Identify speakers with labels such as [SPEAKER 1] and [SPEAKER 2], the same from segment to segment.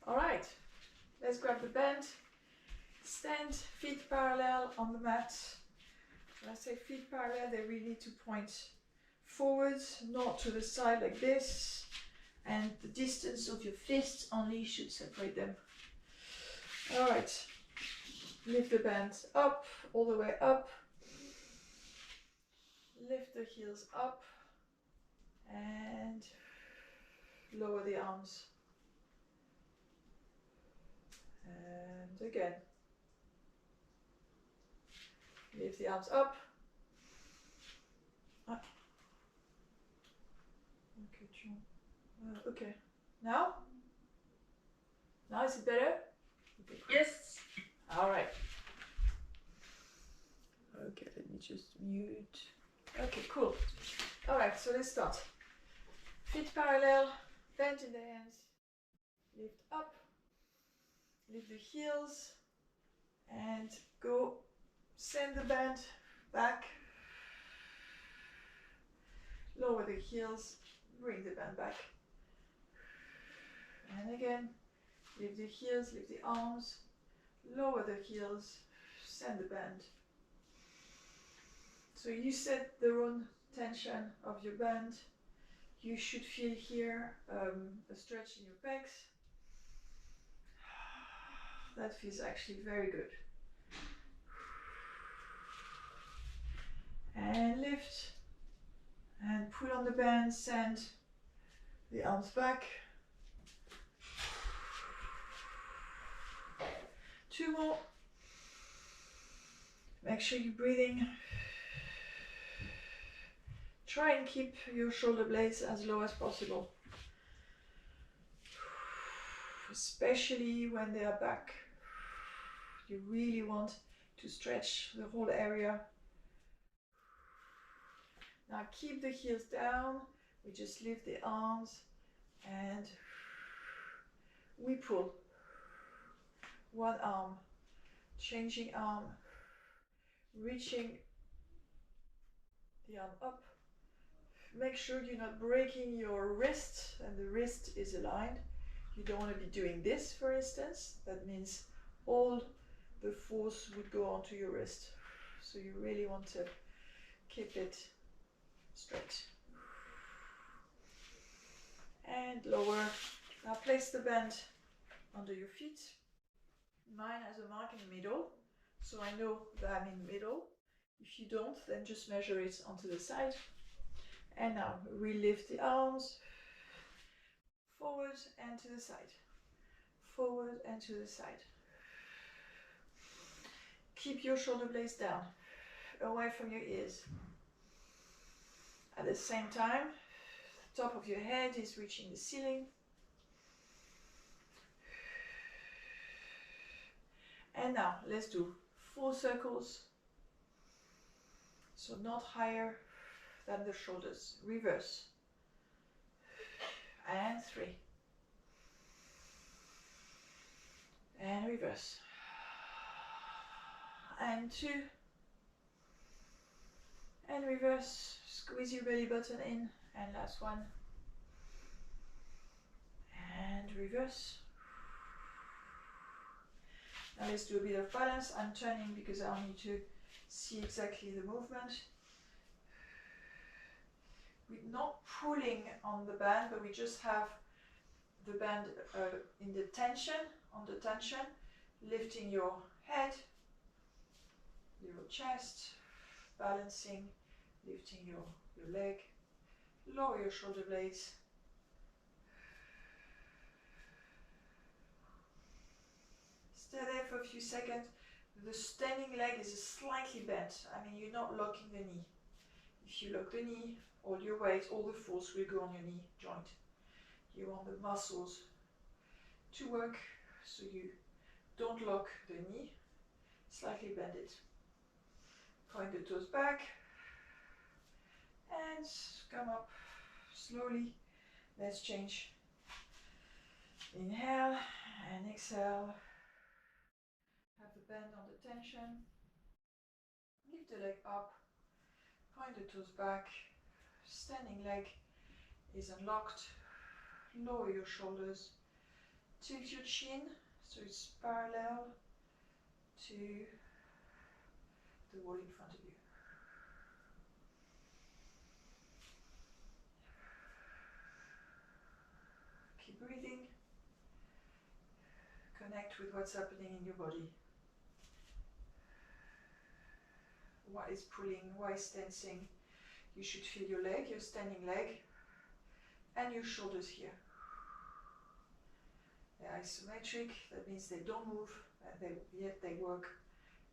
[SPEAKER 1] All right, let's grab the band. Stand, feet parallel on the mat. When I say feet parallel, they really need to point forwards, not to the side like this. And the distance of your fists only should separate them. All right, lift the band up, all the way up. Lift the heels up and lower the arms. And again. Lift the arms up. Ah. Okay. Now? Now is it better? Okay.
[SPEAKER 2] Yes.
[SPEAKER 1] All right. Okay, let me just mute. Okay, cool. All right, so let's start. Feet parallel, bend in the hands, lift up, lift the heels, and go. Send the band back, lower the heels, bring the band back. And again, lift the heels, lift the arms, lower the heels, send the band. So you set the own tension of your band. You should feel here a stretch in your pecs. That feels actually very good. And lift and pull on the band, send the arms back. 2 more. Make sure you're breathing. Try and keep your shoulder blades as low as possible, especially when they are back. You really want to stretch the whole area. Now keep the heels down, we just lift the arms and we pull. One arm, changing arm, reaching the arm up. Make sure you're not breaking your wrist and the wrist is aligned. You don't want to be doing this, for instance. That means all the force would go onto your wrist. So you really want to keep it straight. And lower. Now place the band under your feet. Mine has a mark in the middle, so I know that I'm in the middle. If you don't, then just measure it onto the side. And now we lift the arms forward and to the side. Forward and to the side. Keep your shoulder blades down, away from your ears. At the same time, the top of your head is reaching the ceiling. And now let's do 4 circles. So not higher than the shoulders. Reverse. And 3. And reverse. And 2. And reverse. Squeeze your belly button in. And last one. And reverse. Now let's do a bit of balance. I'm turning because I need to see exactly the movement. We're not pulling on the band, but we just have the band in the tension, on the tension, lifting your head, your chest, balancing, lifting your leg, lower your shoulder blades. Stay there for a few seconds. The standing leg is slightly bent. I mean, you're not locking the knee. If you lock the knee, all your weight, all the force will go on your knee joint. You want the muscles to work, so you don't lock the knee, slightly bend it. Point the toes back and come up slowly. Let's change. Inhale and exhale. Have the bend on the tension. Lift the leg up. Point the toes back. Standing leg is unlocked. Lower your shoulders. Tilt your chin so it's parallel to the wall in front of you. Keep breathing. Connect with what's happening in your body. What is pulling, why is tensing? You should feel your leg, your standing leg, and your shoulders here. They're isometric, that means they don't move, yet they work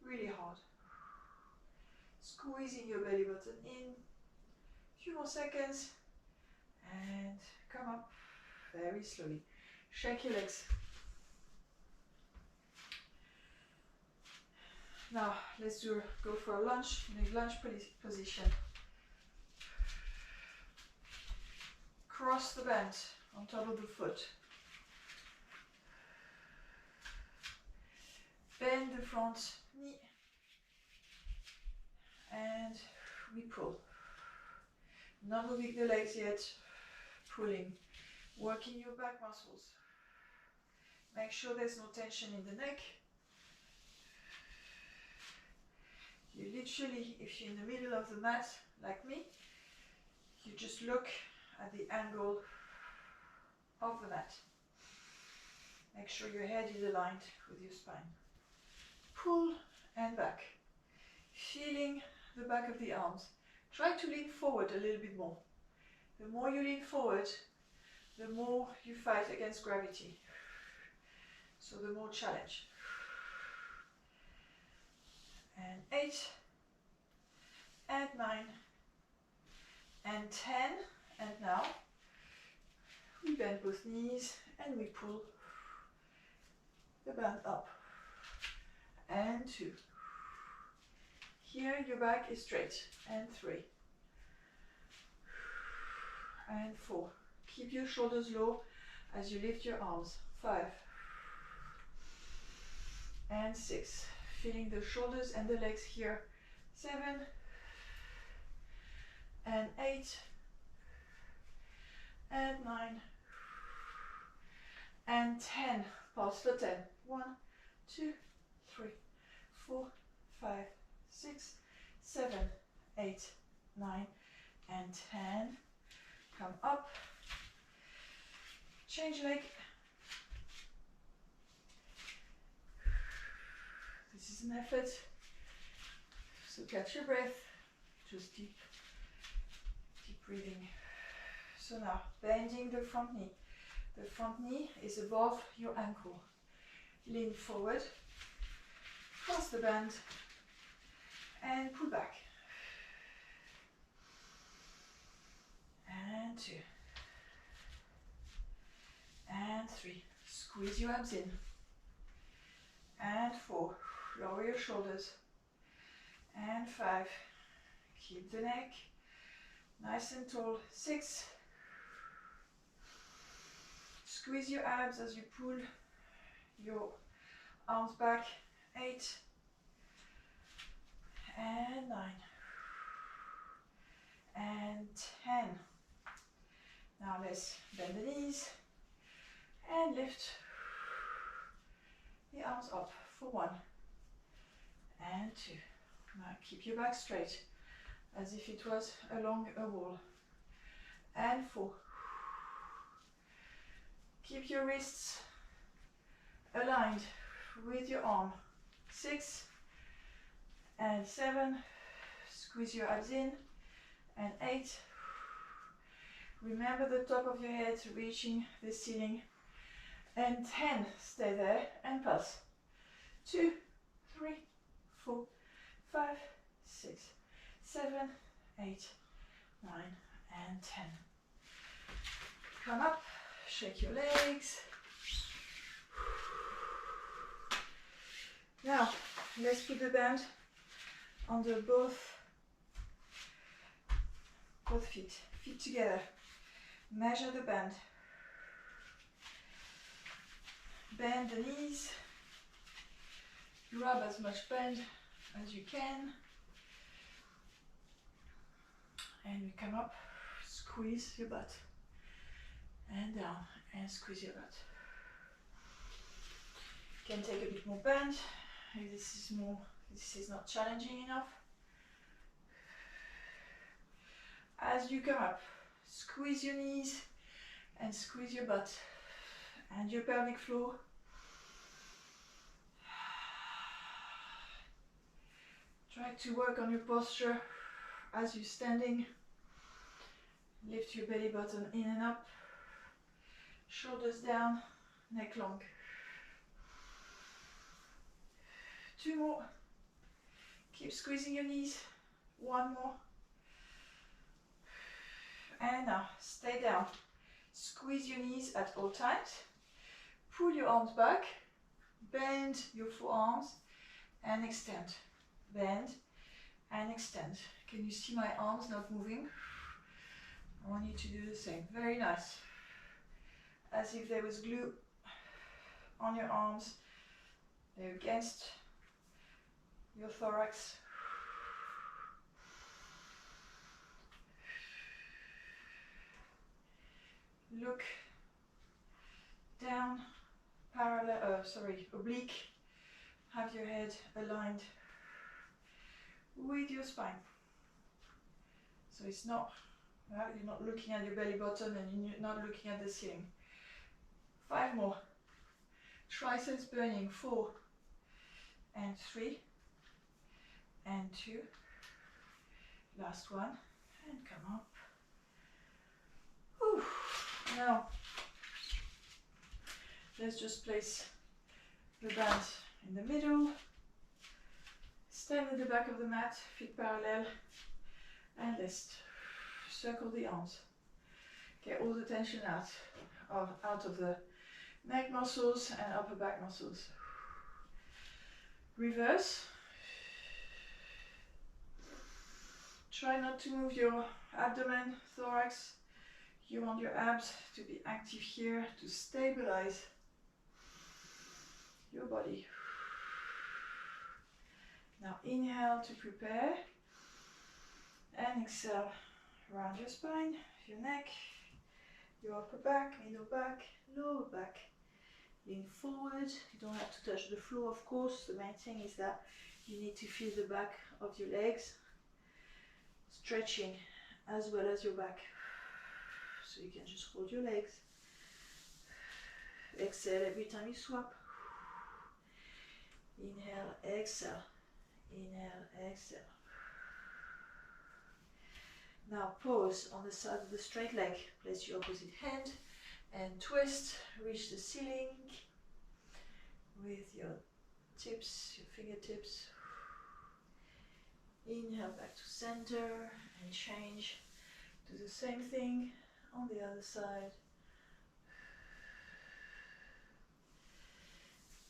[SPEAKER 1] really hard. Squeezing your belly button in. A few more seconds. And come up very slowly. Shake your legs. Now let's go for a lunge in a lunge position. Cross the band on top of the foot. Bend the front knee and we pull. Not moving the legs yet, pulling, working your back muscles. Make sure there's no tension in the neck. You literally, if you're in the middle of the mat, like me, you just look at the angle of the mat. Make sure your head is aligned with your spine. Pull and back. Feeling the back of the arms. Try to lean forward a little bit more. The more you lean forward, the more you fight against gravity. So the more challenge. And 8, and 9, and 10, and now we bend both knees and we pull the band up. And 2. Here your back is straight. And 3. And 4. Keep your shoulders low as you lift your arms. 5. And 6. Feeling the shoulders and the legs here. 7. And 8. And 9. And 10. Pause for 10. 1, 2, 3, 4, 5, 6, 7, 8, 9, and 10. Come up. Change leg. This is an effort. So catch your breath. Just deep breathing. So now, bending the front knee. The front knee is above your ankle. Lean forward. Cross the band. And pull back. And 2. And 3. Squeeze your abs in. And 4. Lower your shoulders. And 5. Keep the neck nice and tall. 6. Squeeze your abs as you pull your arms back. 8. And 9. And 10. Now let's bend the knees and lift the arms up for 1 and 2. Now keep your back straight as if it was along a wall. And 4. Keep your wrists aligned with your arm. 6 and 7. Squeeze your abs in. And 8. Remember the top of your head reaching the ceiling. And 10. Stay there and pulse. 2, 3, 4, 5, 6, 7, 8, 9, and 10. Come up, shake your legs. Now, let's put the band under both feet together. Measure the band. Bend the knees. Grab as much bend as you can. And we come up, squeeze your butt. And down, and squeeze your butt. can take a bit more bend if this is not challenging enough. As you come up, squeeze your knees and squeeze your butt and your pelvic floor. Try to work on your posture as you're standing. Lift your belly button in and up, shoulders down, neck long. 2 more. Keep squeezing your knees. 1 more. And now, stay down. Squeeze your knees at all times. Pull your arms back. Bend your forearms and extend. Bend and extend. Can you see my arms not moving? I want you to do the same. Very nice. As if there was glue on your arms. They're against your thorax. Look down, oblique. Have your head aligned with your spine. So it's not, you're not looking at your belly button and you're not looking at the ceiling. 5 more. Triceps burning. 4 and 3 and 2. Last one and come up. Whew. Now, let's just place the band in the middle. Stand at the back of the mat, feet parallel, and let's circle the arms. Get all the tension out of the neck muscles and upper back muscles. Reverse. Try not to move your abdomen, thorax. You want your abs to be active here to stabilize your body. Now inhale to prepare and exhale. Round your spine, your neck, your upper back, middle back, lower back. Lean forward. You don't have to touch the floor, of course. The main thing is that you need to feel the back of your legs stretching as well as your back. So you can just hold your legs. Exhale every time you swap. Inhale, exhale. Inhale, exhale. Now pause on the side of the straight leg. Place your opposite hand and twist. Reach the ceiling with your tips, your fingertips. Inhale back to center and change. Do the same thing on the other side.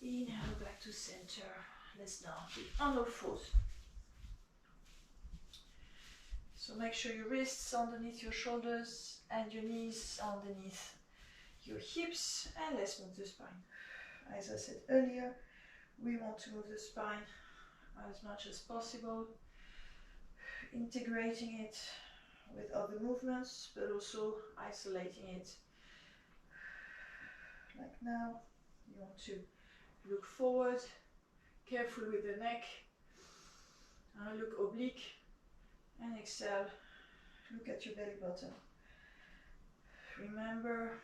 [SPEAKER 1] Inhale back to center. Let's now do on all fours. So make sure your wrists underneath your shoulders and your knees underneath your hips, and let's move the spine. As I said earlier, we want to move the spine as much as possible, integrating it with other movements, but also isolating it. Like now, you want to look forward, careful with the neck, look oblique, and exhale, look at your belly button. Remember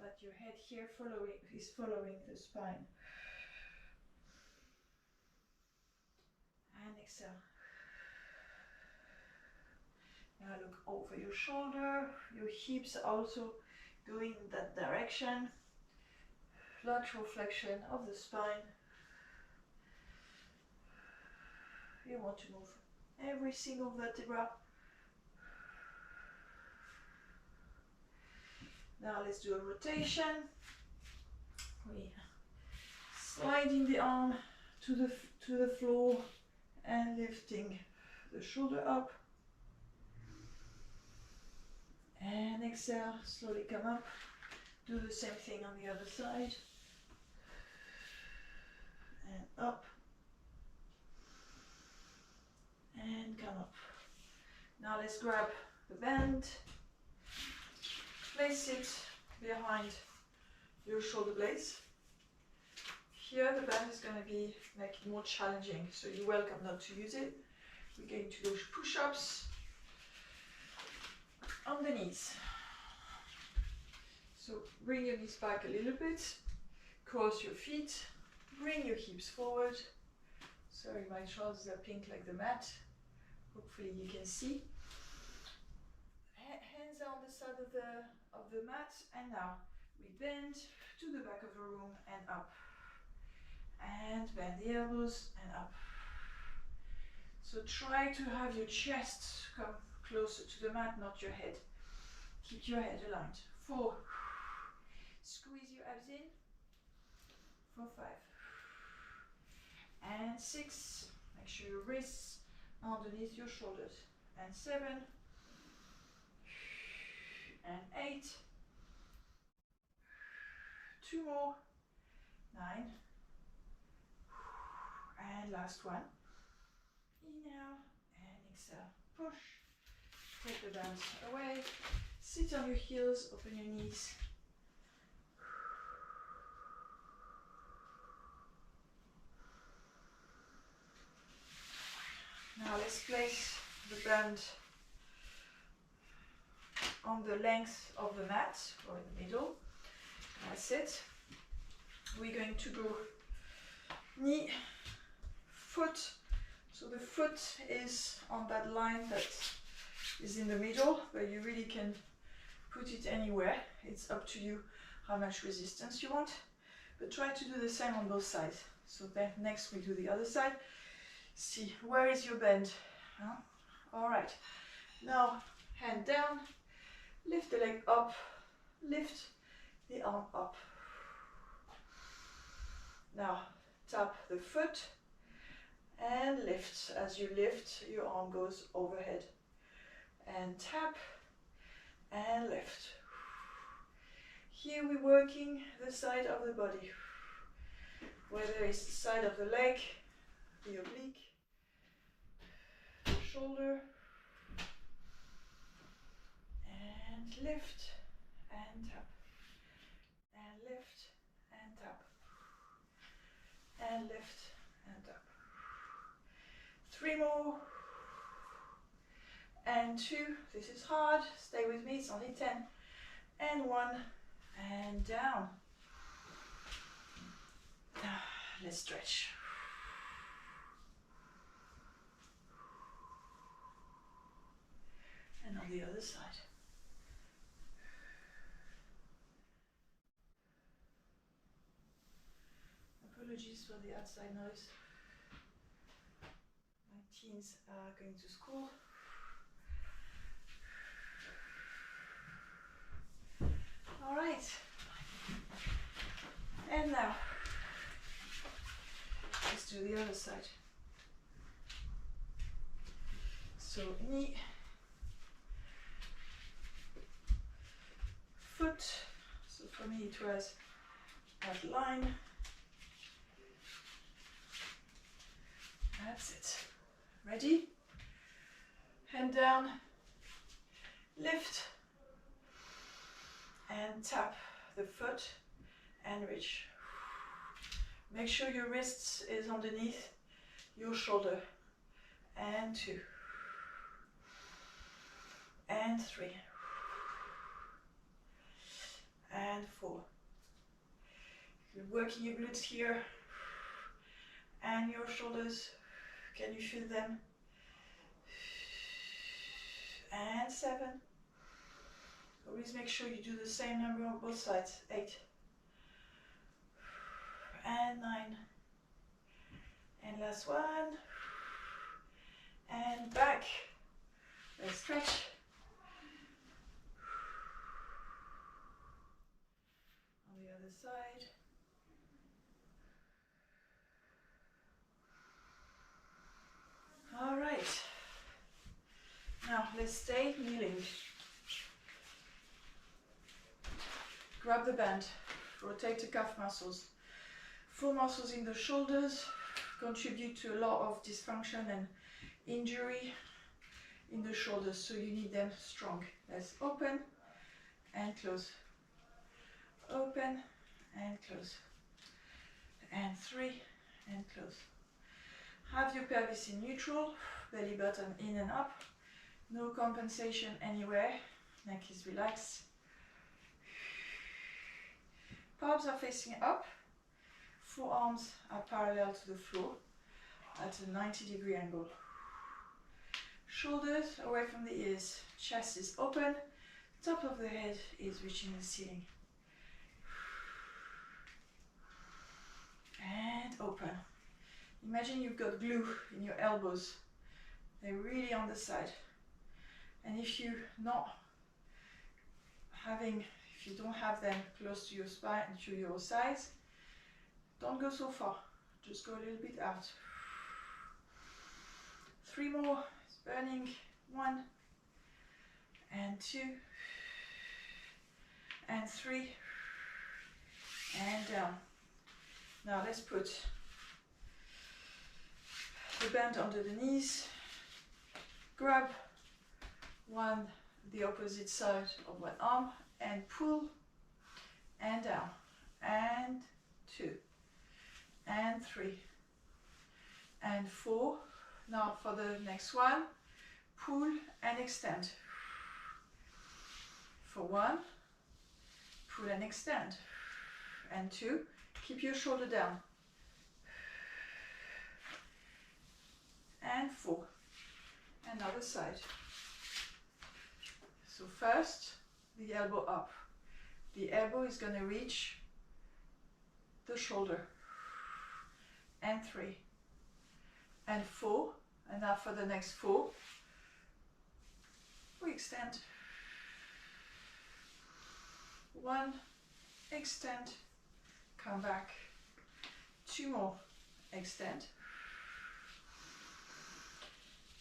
[SPEAKER 1] that your head here is following the spine. And exhale. Now look over your shoulder, your hips are also going in that direction. Lateral flexion of the spine. You want to move every single vertebra. Now let's do a rotation. We sliding the arm to the floor and lifting the shoulder up. And exhale, slowly come up. Do the same thing on the other side. And up. And come up. Now let's grab the band. Place it behind your shoulder blades. Here the band is going to be making more challenging, so you're welcome not to use it. We're going to do push-ups on the knees. So bring your knees back a little bit, cross your feet, bring your hips forward. Sorry, my trousers are pink like the mat. Hopefully you can see. Hands are on the side of the mat, and now we bend to the back of the room and up. And bend the elbows and up. So try to have your chest come closer to the mat, not your head. Keep your head aligned. 4. Squeeze your abs in. For 5. And 6. Make sure your wrists are underneath your shoulders. And 7. And 8. 2 more. 9. And last one. Inhale and exhale. Push. Take the band away. Sit on your heels, open your knees. Now let's place the band on the length of the mat or in the middle. That's it. We're going to go knee, foot. So the foot is on that line that is in the middle, but you really can put it anywhere. It's up to you how much resistance you want, but try to do the same on both sides. So then next we do the other side. See, where is your bend? Huh? All right, now hand down, lift the leg up, lift the arm up. Now tap the foot and lift. As you lift, your arm goes overhead. And tap and lift. Here we're working the side of the body, whether it's the side of the leg, the oblique, the shoulder, and lift and tap, and lift and tap, and lift and tap. 3 more. And 2, this is hard, stay with me, it's only 10, and 1, and down. Let's stretch. And on the other side. Apologies for the outside noise. My teens are going to school. All right, and now let's do the other side. So knee, foot, so for me it was that line. That's it. Ready? Hand down, lift, and tap the foot and reach. Make sure your wrists is underneath your shoulder. And 2. And 3. And 4. You're working your glutes here and your shoulders. Can you feel them? And 7. Always make sure you do the same number on both sides. 8. And 9. And last one. And back. Let's stretch. On the other side. All right. Now let's stay kneeling. Grab the band, rotate the calf muscles. 4 muscles in the shoulders contribute to a lot of dysfunction and injury in the shoulders, so you need them strong. Let's open and close. Open and close. And 3, and close. Have your pelvis in neutral, belly button in and up, no compensation anywhere, neck is relaxed. Palms are facing up, forearms are parallel to the floor at a 90-degree angle. Shoulders away from the ears, chest is open, top of the head is reaching the ceiling. And open. Imagine you've got glue in your elbows. They're really on the side. And if you don't have them close to your spine and to your sides, don't go so far. Just go a little bit out. 3 more. It's burning. 1 and 2 and 3 and down. Now let's put the band under the knees. Grab the opposite side of one arm and pull and down. And 2 and 3 and 4. Now for the next one, pull and extend. For 1, pull and extend. And 2, keep your shoulder down. And 4, another side. So first, the elbow up. The elbow is going to reach the shoulder. And 3, and 4, and now for the next 4, we extend. 1, extend, come back. 2 more, extend.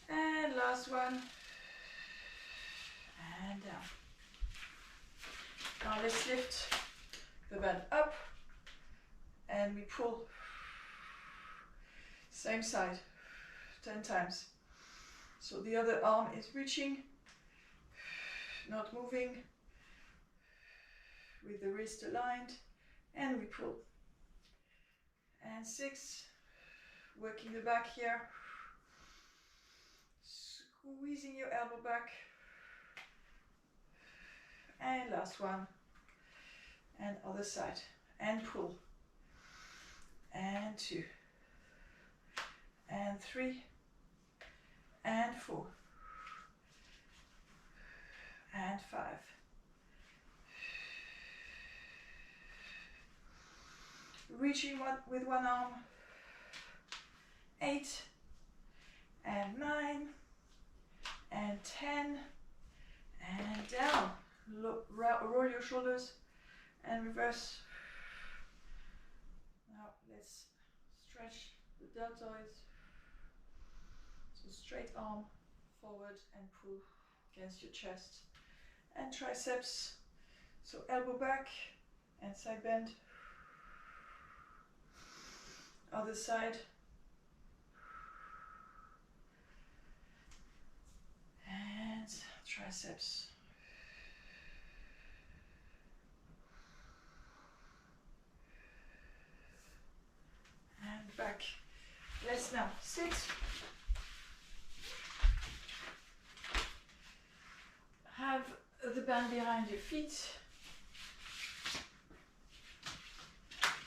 [SPEAKER 1] And last one, and down. Now let's lift the band up and we pull. Same side, 10 times. So the other arm is reaching, not moving, with the wrist aligned, and we pull. And 6, working the back here, squeezing your elbow back, and last one, and other side, and pull, and 2, and 3, and 4, and 5. Reaching with one arm, 8, and 9, and 10, and down. Roll your shoulders and reverse. Now let's stretch the deltoids. So straight arm forward and pull against your chest and triceps. So elbow back and side bend. Other side. And triceps. And back. Let's now sit. Have the band behind your feet.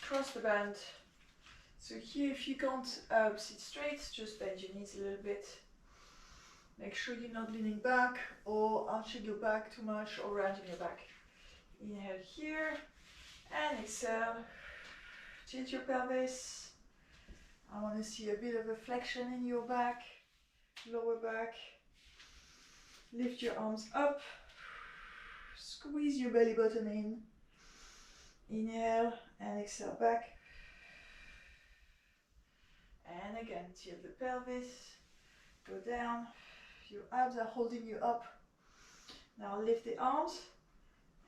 [SPEAKER 1] Cross the band. So here, if you can't sit straight, just bend your knees a little bit. Make sure you're not leaning back or arching your back too much or rounding your back. Inhale here and exhale. Tilt your pelvis. I want to see a bit of a flexion in your back, lower back. Lift your arms up. Squeeze your belly button in. Inhale and exhale back. And again, tilt the pelvis, go down. Your abs are holding you up. Now lift the arms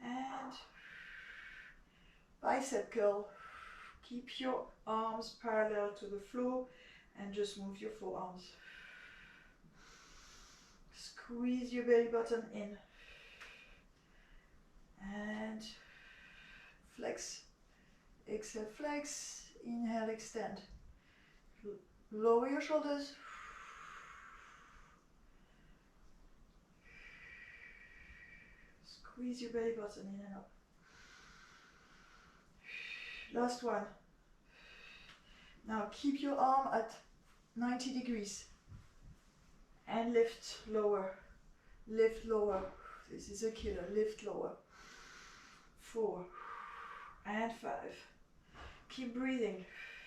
[SPEAKER 1] and bicep curl. Keep your arms parallel to the floor and just move your forearms. Squeeze your belly button in and flex. Exhale, flex. Inhale, extend. Lower your shoulders. Squeeze your belly button in and up. Last one. Now keep your arm at 90 degrees and lift lower. Lift lower. This is a killer. Lift lower. 4 and 5. Keep breathing.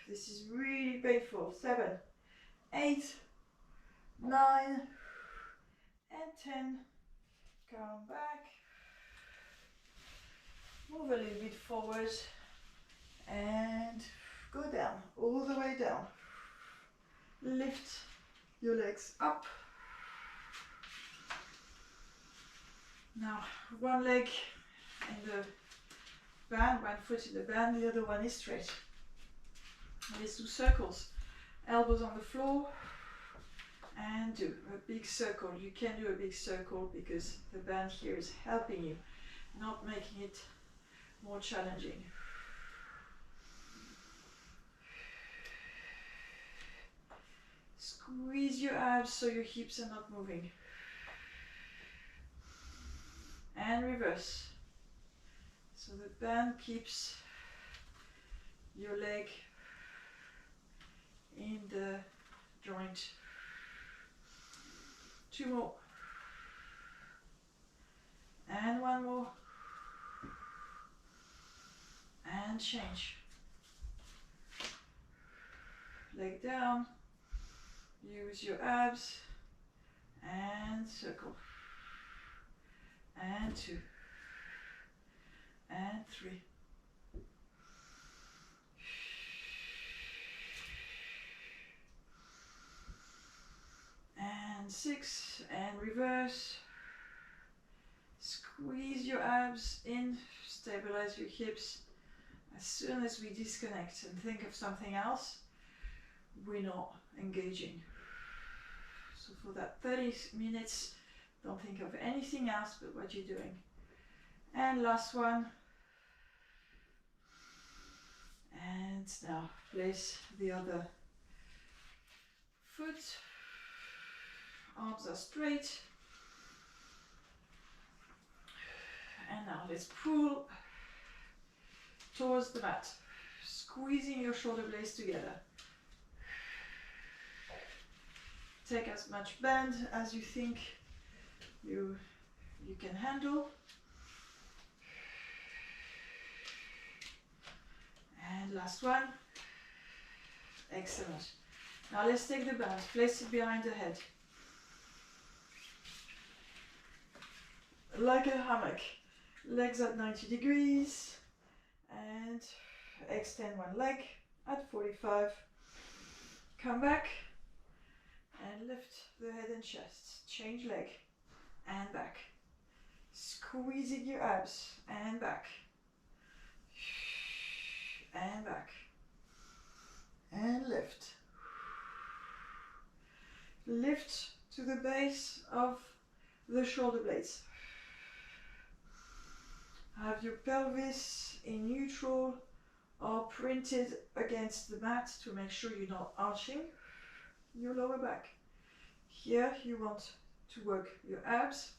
[SPEAKER 1] This is really painful. 7, 8, 9, and 10. Come back. Move a little bit forward and go down, all the way down. Lift your legs up. Now, one leg in the band, one foot in the band, the other one is straight. Let's do circles. Elbows on the floor and do a big circle. You can do a big circle because the band here is helping you, not making it more challenging. Squeeze your abs so your hips are not moving. And reverse. So the band keeps your leg in the joint. 2 more. And 1 more. And change. Leg down. Use your abs. And circle. And 2. And 3. And 6. And reverse. Squeeze your abs in. Stabilize your hips. As soon as we disconnect and think of something else, we're not engaging. So for that 30 minutes, don't think of anything else but what you're doing. And last one. And now place the other foot. Arms are straight. And now let's pull towards the mat, squeezing your shoulder blades together. Take as much bend as you think you can handle. And last one. Excellent. Now let's take the band, place it behind the head. Like a hammock. Legs at 90 degrees. And extend one leg at 45. Come back and lift the head and chest. Change leg and back. Squeezing your abs and back. And back. And lift. Lift to the base of the shoulder blades. Have your pelvis in neutral or printed against the mat to make sure you're not arching your lower back. Here you want to work your abs.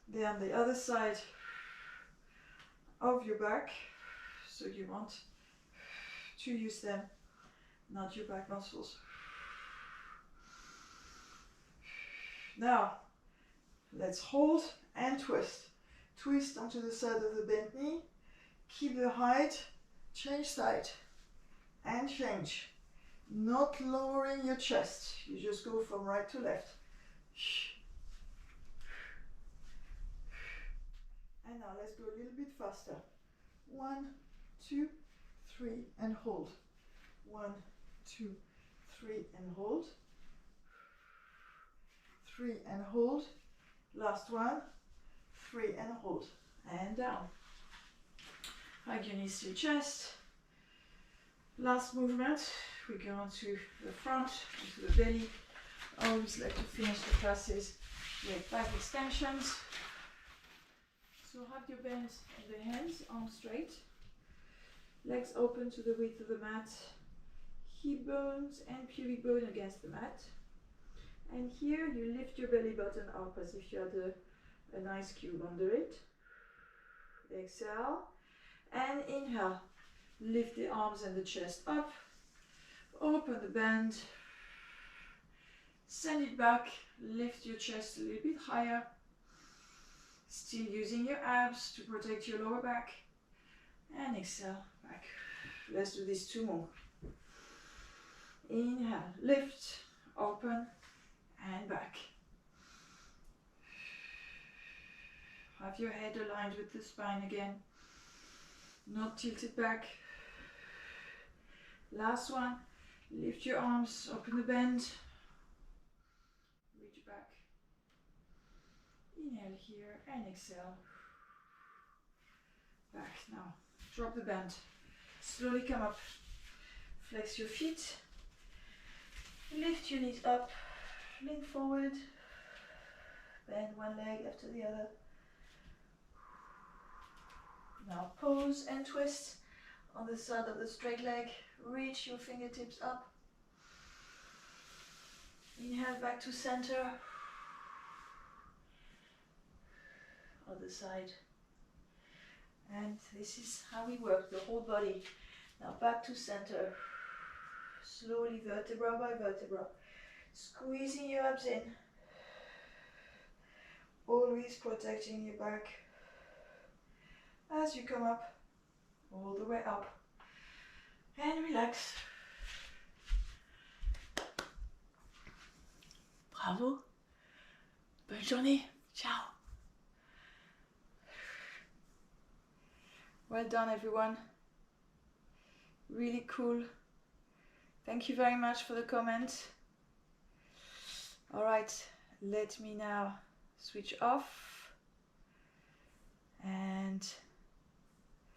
[SPEAKER 1] They're on the other side of your back, so you want to use them, not your back muscles. Now, let's hold and twist. Twist onto the side of the bent knee. Keep the height. Change side. And change. Not lowering your chest. You just go from right to left. And now let's go a little bit faster. 1, 2, 3, and hold. 1, 2, 3, and hold. 3 and hold. Last one. 3 and hold. And down. Hug your knees to your chest. Last movement. We go onto the front, onto the belly. I always like to finish the classes with back extensions. So have your bend in the hands, arms straight. Legs open to the width of the mat. Hip bones and pubic bone against the mat. And here you lift your belly button up as if you had an ice cube under it. Exhale. And inhale. Lift the arms and the chest up. Open the bend. Send it back. Lift your chest a little bit higher. Still using your abs to protect your lower back. And exhale back. Let's do this 2 more. Inhale, lift, open, and back. Have your head aligned with the spine again. Not tilted back. Last one. Lift your arms, open the bend. Reach back. Inhale here and exhale. Back now. Drop the bend. Slowly come up. Flex your feet. Lift your knees up. Lean forward. Bend one leg after the other. Now pause and twist on the side of the straight leg. Reach your fingertips up. Inhale back to center. Other side. And this is how we work the whole body. Now back to center. Slowly, vertebra by vertebra. Squeezing your abs in. Always protecting your back. As you come up, all the way up. And relax. Bravo. Bonne journée. Ciao. Well done, everyone. Really cool. Thank you very much for the comment. All right, let me now switch off.